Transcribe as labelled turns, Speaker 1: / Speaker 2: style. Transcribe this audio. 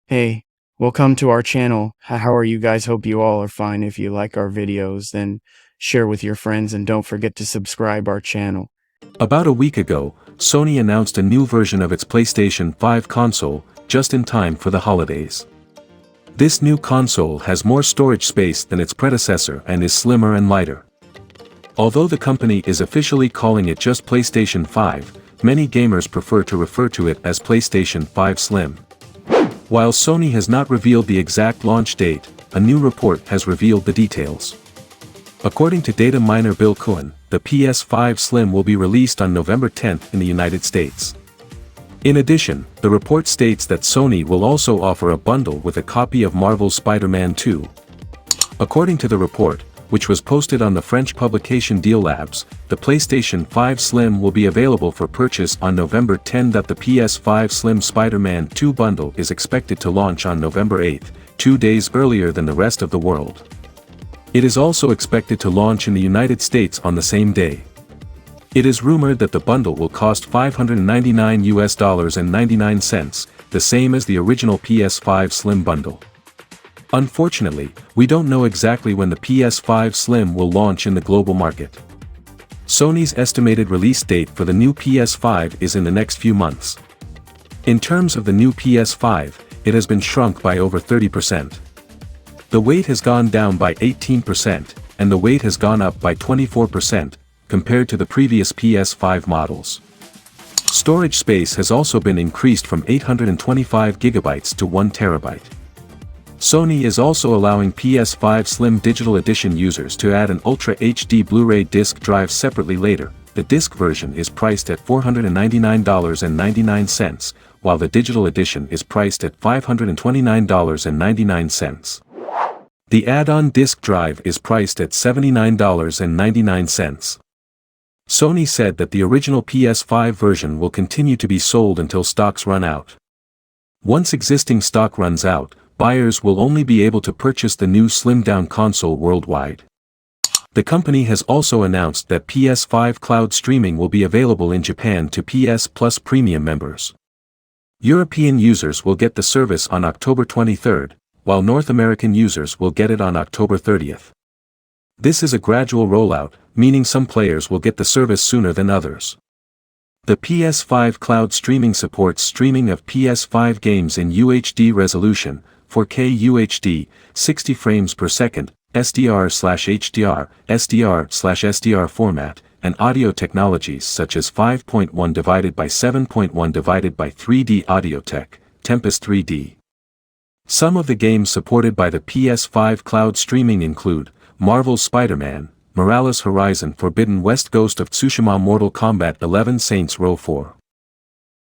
Speaker 1: Hey, welcome to our channel. How are you guys? Hope you all are fine. If you like our videos, then share with your friends and don't forget to subscribe our channel.
Speaker 2: About a week ago, Sony announced a new version of its PlayStation 5 console, just in time for the holidays. This new console has more storage space than its predecessor and is slimmer and lighter. Although the company is officially calling it just PlayStation 5, many gamers prefer to refer to it as PlayStation 5 Slim. While Sony has not revealed the exact launch date, a new report has revealed the details. According to data miner Bill Cohen, the PS5 Slim will be released on November 10th in the United States. In addition, the report states that Sony will also offer a bundle with a copy of Marvel's Spider-Man 2. According to the report, which was posted on the French publication Deal Labs, the PlayStation 5 Slim will be available for purchase on November 10. The PS5 Slim Spider-Man 2 bundle is expected to launch on November 8, 2 days earlier than the rest of the world. It is also expected to launch in the United States on the same day. It is rumored that the bundle will cost $599.99, the same as the original PS5 Slim bundle. Unfortunately, we don't know exactly when the PS5 Slim will launch in the global market. Sony's estimated release date for the new PS5 is in the next few months. In terms of the new PS5, it has been shrunk by over 30%. The weight has gone down by 18%, and the weight has gone up by 24%, compared to the previous PS5 models. Storage space has also been increased from 825 GB to 1 TB. Sony is also allowing PS5 Slim Digital Edition users to add an Ultra HD Blu-ray disc drive separately later. The disc version is priced at $499.99, while the digital edition is priced at $529.99. The add-on disc drive is priced at $79.99. Sony said that the original PS5 version will continue to be sold until stocks run out. Once existing stock runs out, buyers will only be able to purchase the new slimmed-down console worldwide. The company has also announced that PS5 cloud streaming will be available in Japan to PS Plus Premium members. European users will get the service on October 23rd, while North American users will get it on October 30th. This is a gradual rollout, meaning some players will get the service sooner than others. The PS5 cloud streaming supports streaming of PS5 games in UHD resolution, 4K UHD, 60 frames per second, SDR/HDR, SDR/SDR format, and audio technologies such as 5.1 divided by 7.1 divided by 3D audio tech, Tempest 3D. Some of the games supported by the PS5 cloud streaming include Marvel's Spider-Man, Morales Horizon Forbidden West, Ghost of Tsushima, Mortal Kombat 11, Saints Row 4.